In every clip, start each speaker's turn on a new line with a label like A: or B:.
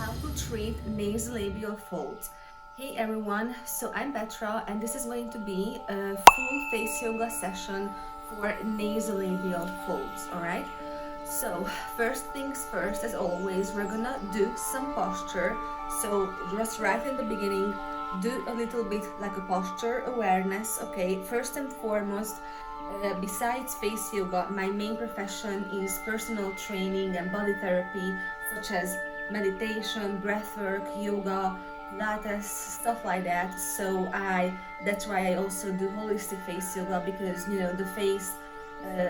A: how to treat nasolabial folds. Hey everyone, so I'm Petra and this is going to be a full face yoga session for nasolabial folds, alright? So first things first, as always, we're gonna do some posture. So just right in the beginning, do a little bit like a posture awareness, okay? First and foremost, besides face yoga, my main profession is personal training and body therapy, such as meditation, breathwork, yoga, pilates, stuff like that. That's why I also do holistic face yoga, because the face.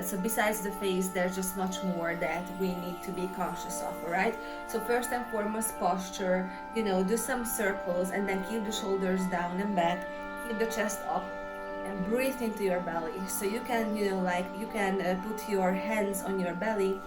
A: So besides the face, there's just much more that we need to be conscious of, alright? So first and foremost, posture, do some circles and then keep the shoulders down and back, keep the chest up and breathe into your belly. So you can, put your hands on your belly.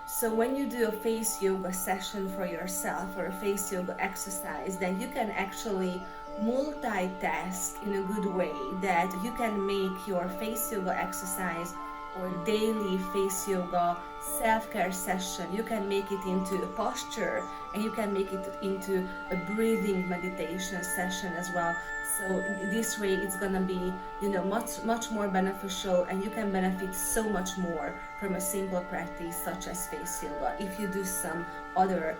A: So when you do a face yoga session for yourself or a face yoga exercise, then you can actually multitask in a good way, that you can make your face yoga exercise or daily face yoga self-care session, you can make it into a posture and you can make it into a breathing meditation session as well. So this way it's gonna be much more beneficial, and you can benefit so much more from a simple practice such as face yoga if you do some other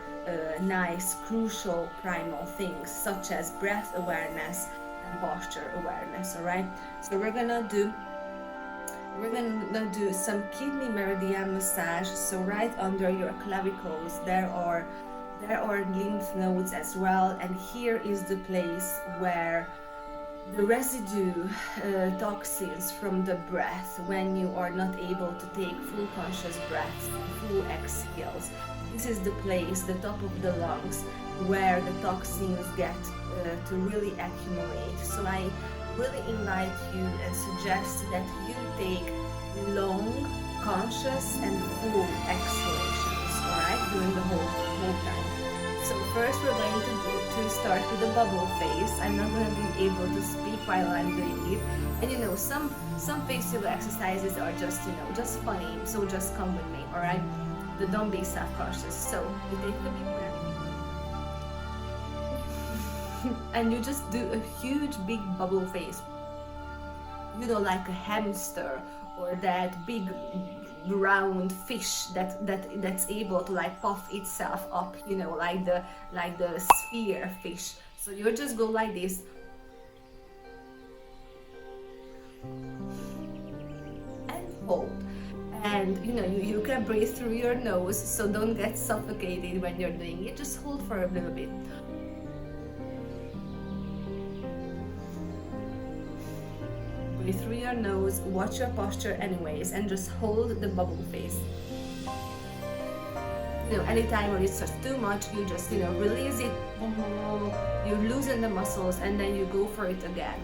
A: nice crucial primal things such as breath awareness and posture awareness. Alright, so we're gonna do some kidney meridian massage. So right under your clavicles there are lymph nodes as well, and here is the place where the residue toxins from the breath, when you are not able to take full conscious breaths, full exhales, this is the place, the top of the lungs, where the toxins get to really accumulate. So I really invite you and suggest that you take long, conscious and full exhalations, alright, during the whole time. So first we're going to start with the bubble face. I'm not going to be able to speak while I'm doing it. And some face yoga exercises are just funny, so just come with me, alright? Don't be self-conscious. So you take the big breath. And you just do a huge big bubble face, like a hamster or that big round fish that's able to like puff itself up, like the sphere fish. So you just go like this and hold, and you can breathe through your nose, so don't get suffocated when you're doing it. Just hold for a little bit. Through your nose, watch your posture anyways, and just hold the bubble face. Anytime when it's just too much, you just release it, you loosen the muscles, and then you go for it again.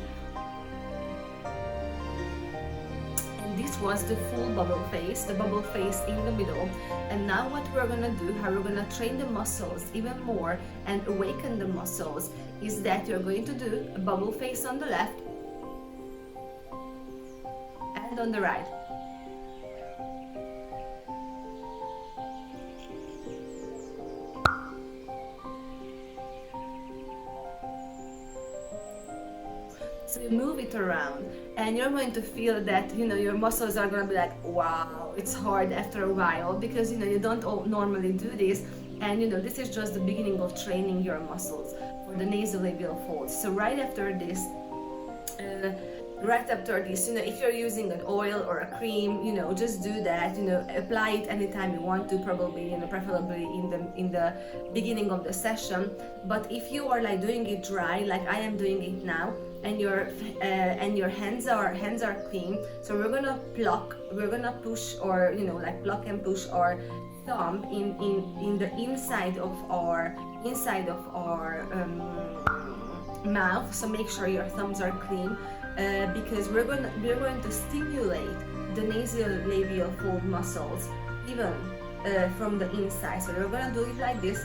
A: And this was the full bubble face, the bubble face in the middle. And now what we're gonna do, how we're gonna train the muscles even more and awaken the muscles, is that you're going to do a bubble face on the left and on the right. So you move it around, and you're going to feel that your muscles are going to be like, wow, it's hard after a while, because you don't normally do this, and this is just the beginning of training your muscles for the nasolabial folds. So right after this, if you're using an oil or a cream, just do that. Apply it anytime you want to, probably, preferably in the beginning of the session. But if you are like doing it dry, like I am doing it now, and your hands are clean, so we're gonna push, or pluck and push our thumb in the inside of our mouth. So make sure your thumbs are clean. Because we're going to stimulate the nasolabial fold muscles even from the inside. So we're going to do it like this.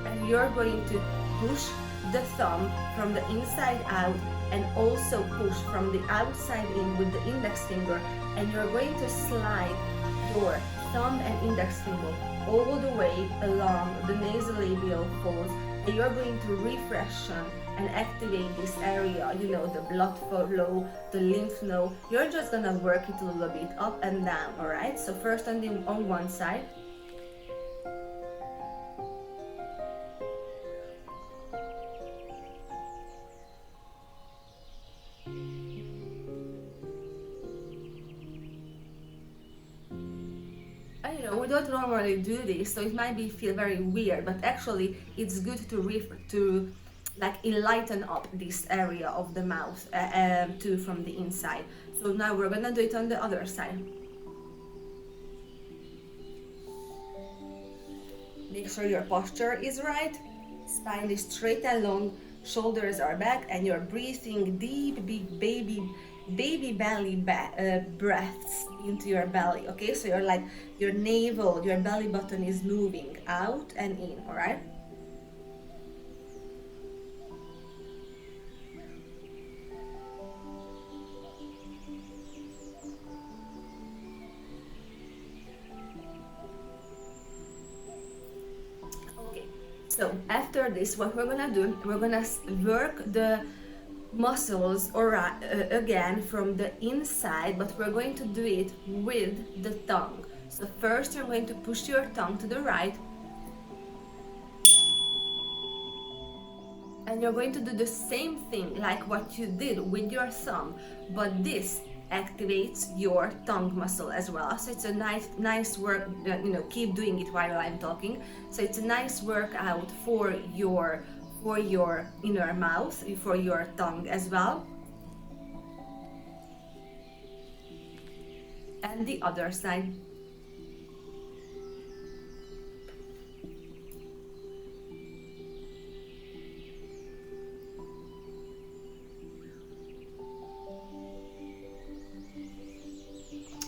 A: And you're going to push the thumb from the inside out and also push from the outside in with the index finger, and you're going to slide your thumb and index finger all the way along the nasolabial folds, and you're going to refreshen and activate this area, you know, the blood flow, the lymph node. You're just gonna work it a little bit up and down, all right? So first on one side. You know, we don't normally do this, so it might feel very weird, but actually it's good to like enlighten up this area of the mouth too from the inside. So now we're gonna do it on the other side. Make sure your posture is right, spine is straight and long, shoulders are back, and you're breathing deep, big baby belly breaths into your belly. Okay, so you're like your navel, your belly button is moving out and in. All right. Okay, so after this, what we're gonna do, we're gonna work the muscles again from the inside, but we're going to do it with the tongue. So first you're going to push your tongue to the right, and you're going to do the same thing like what you did with your thumb, but this activates your tongue muscle as well. So it's a nice work, you know, keep doing it while I'm talking. So it's a nice workout for your inner mouth, for your tongue as well. And the other side.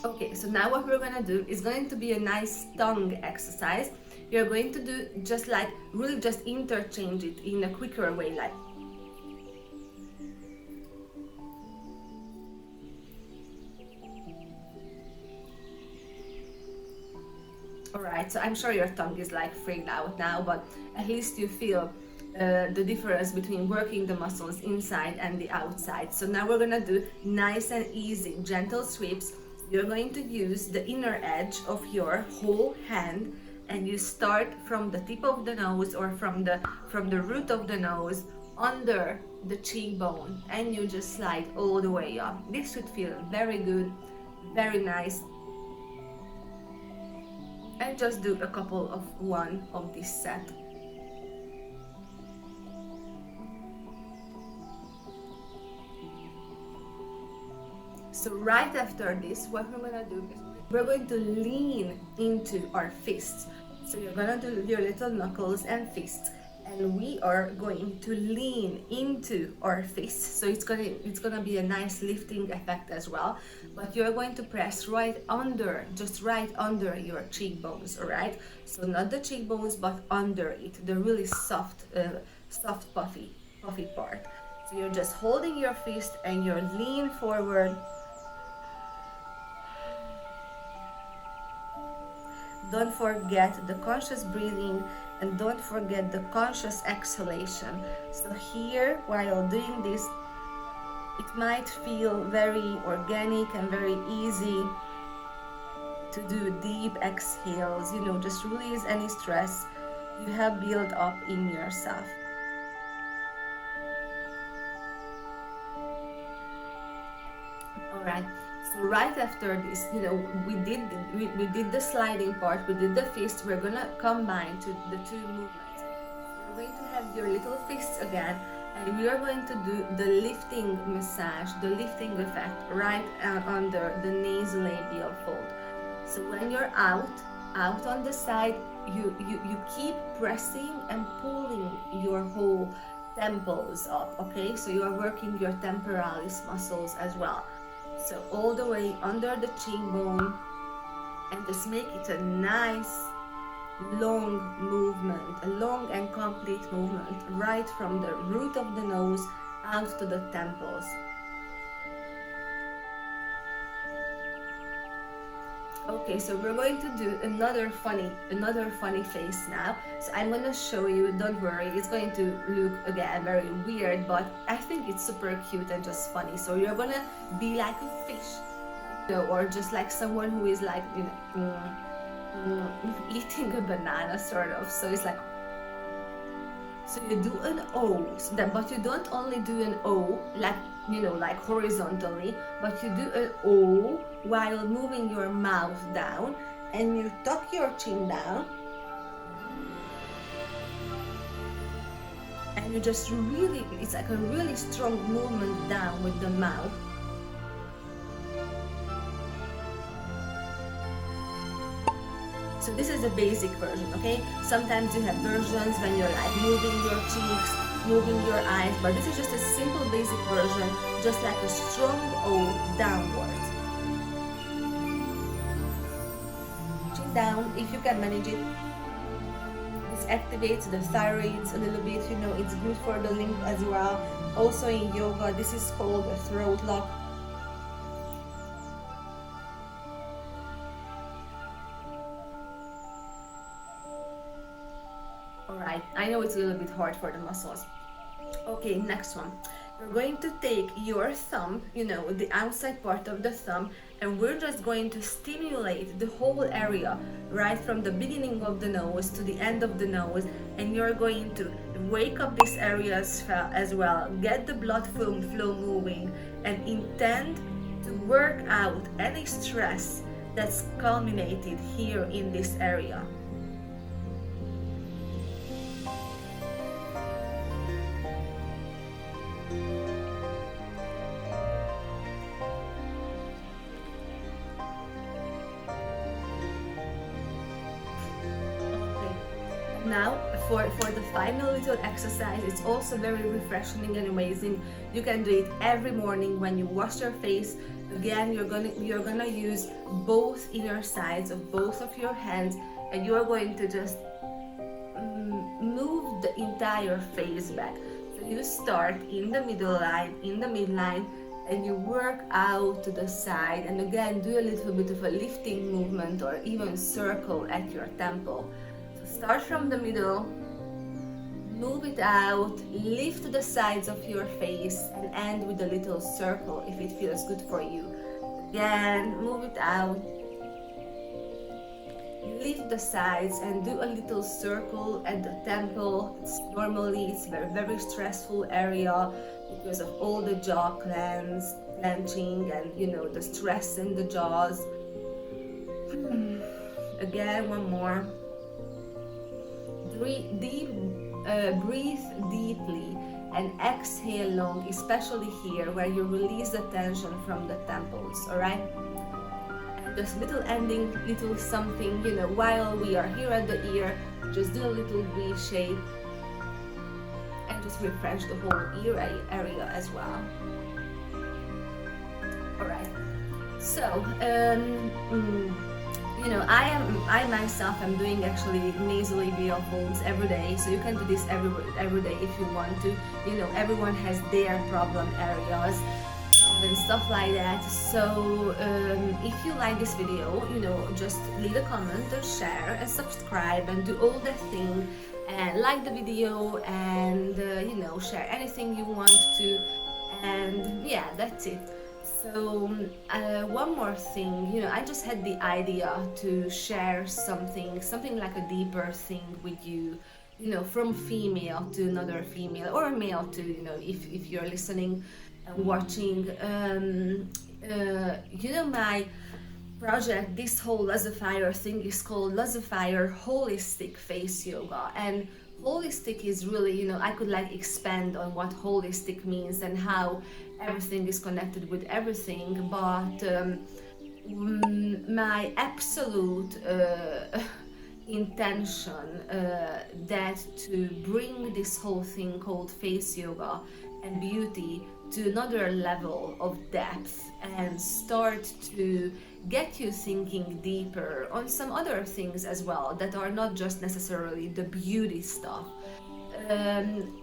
A: Okay, so now what we're gonna do is going to be a nice tongue exercise. You're going to do just like, really just interchange it in a quicker way, like. Alright, so I'm sure your tongue is like freaked out now, but at least you feel the difference between working the muscles inside and the outside. So now we're gonna do nice and easy, gentle sweeps. You're going to use the inner edge of your whole hand, and you start from the tip of the nose or from the root of the nose under the cheekbone, and you just slide all the way up. This should feel very good, very nice. And just do a couple of one of this set. So right after this, what we're gonna do is we're going to lean into our fists. So you're gonna do your little knuckles and fists, and we are going to lean into our fists. So it's gonna be a nice lifting effect as well. But you're going to press right under, just right under your cheekbones, all right? So not the cheekbones, but under it, the really soft, puffy part. So you're just holding your fist and you're lean forward. Don't forget the conscious breathing, and don't forget the conscious exhalation. So here, while doing this, it might feel very organic and very easy to do deep exhales, you know, just release any stress you have built up in yourself. All right. So right after this, you know, we did the sliding part, we did the fist. We're gonna combine the two movements. You're going to have your little fists again, and we are going to do the lifting massage, the lifting effect right under the nasolabial fold. So when you're out on the side, you keep pressing and pulling your whole temples up. Okay, so you are working your temporalis muscles as well. So all the way under the cheekbone, and just make it a nice long movement, a long and complete movement, right from the root of the nose out to the temples. Okay, so we're going to do another funny face now. So I'm gonna show you, don't worry, it's going to look again very weird, but I think it's super cute and just funny. So you're gonna be like a fish, you know, or just like someone who is like, you know, eating a banana sort of. So it's like, so you do an O, so that, but you don't only do an O like, you know, like horizontally, but you do an O while moving your mouth down, and you tuck your chin down, and you just really, it's like a really strong movement down with the mouth. So this is the basic version, okay? Sometimes you have versions when you're like moving your cheeks, moving your eyes, but this is just a simple basic version, just like a strong O downwards. Chin down, if you can manage it. This activates the thyroids a little bit, you know, it's good for the lymph as well. Also in yoga, this is called a throat lock. Alright, I know it's a little bit hard for the muscles. Okay, next one. You're going to take your thumb, you know, the outside part of the thumb, and we're just going to stimulate the whole area, right from the beginning of the nose to the end of the nose, and you're going to wake up this area as well, get the blood flow moving, and intend to work out any stress that's culminated here in this area. Now for the final little exercise, it's also very refreshing and amazing. You can do it every morning when you wash your face. Again, you're gonna use both inner sides of both of your hands, and you are going to just move the entire face back. So you start in the middle line, in the midline, and you work out to the side, and again do a little bit of a lifting movement or even circle at your temple. Start from the middle, move it out, lift the sides of your face, and end with a little circle if it feels good for you. Again, move it out, lift the sides, and do a little circle at the temple. Normally it's a very stressful area because of all the jaw clenching and, you know, the stress in the jaws. Again, one more. Breathe deeply and exhale long, especially here where you release the tension from the temples, alright? And just little ending, little something, you know, while we are here at the ear, just do a little V shape and just refresh the whole ear area as well. Alright, so you know, I myself am doing actually nasolabial folds every day, so you can do this every day if you want to. You know, everyone has their problem areas and stuff like that. So if you like this video, you know, just leave a comment or share and subscribe and do all the thing, and like the video, and you know, share anything you want to, and yeah, that's it. So one more thing, you know, I just had the idea to share something like a deeper thing with you, you know, from female to another female, or male to, you know, if you're listening and watching. You know, my project, this whole Nasolabial thing is called Nasolabial Holistic Face Yoga, and holistic is really, you know, I could like expand on what holistic means and how everything is connected with everything, but my absolute intention that to bring this whole thing called face yoga and beauty to another level of depth and start to get you thinking deeper on some other things as well that are not just necessarily the beauty stuff.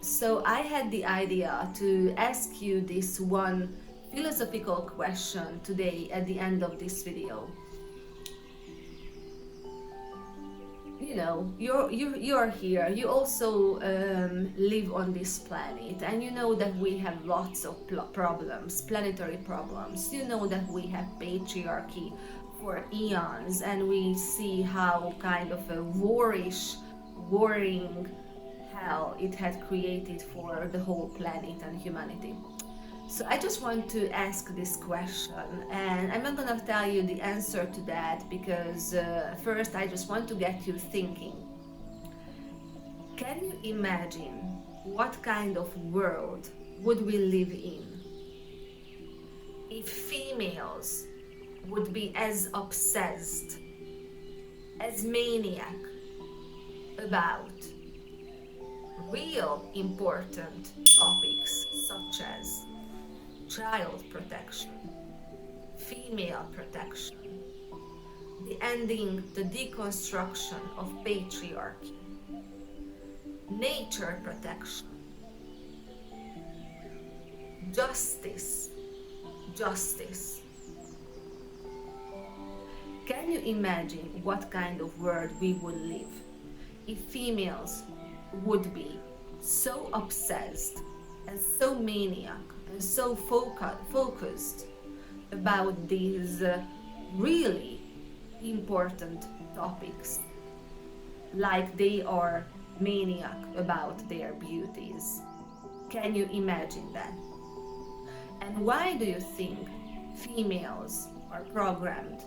A: So I had the idea to ask you this one philosophical question today at the end of this video. You know, you're here, you also live on this planet, and you know that we have lots of problems, planetary problems. You know that we have patriarchy for eons, and we see how kind of a warring hell it had created for the whole planet and humanity. So I just want to ask this question, and I'm not gonna tell you the answer to that because first I just want to get you thinking. Can you imagine what kind of world would we live in if females would be as obsessed, as maniac about real important topics such as child protection, female protection, the ending, the deconstruction of patriarchy, nature protection, justice. Can you imagine what kind of world we would live if females would be so obsessed and so maniac and so focused about these really important topics, like they are maniac about their beauties? Can you imagine that? And why do you think females are programmed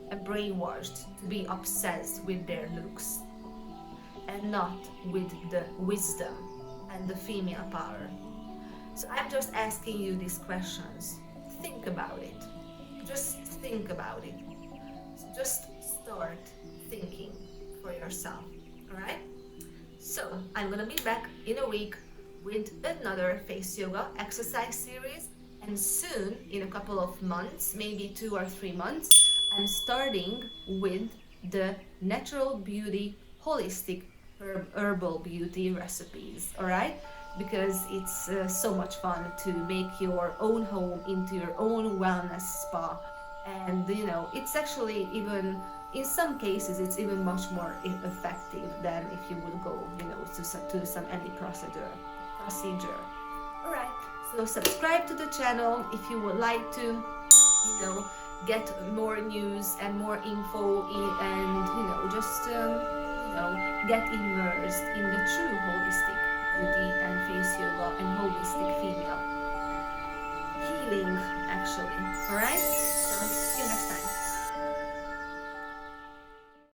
A: and brainwashed to be obsessed with their looks and not with the wisdom and the female power? So I'm just asking you these questions. Think about it. Just think about it. Just start thinking for yourself. Alright? So I'm gonna be back in a week with another face yoga exercise series, and soon, in a couple of months, maybe 2 or 3 months, I'm starting with the natural beauty, holistic herbal beauty recipes. Alright? Because it's so much fun to make your own home into your own wellness spa, and you know, it's actually even in some cases it's even much more effective than if you would go, you know, to some any procedure. All right, so subscribe to the channel if you would like to, you know, get more news and more info and you know, just you know, get immersed in the true holistic beauty and face yoga and holistic female healing, actually. All right.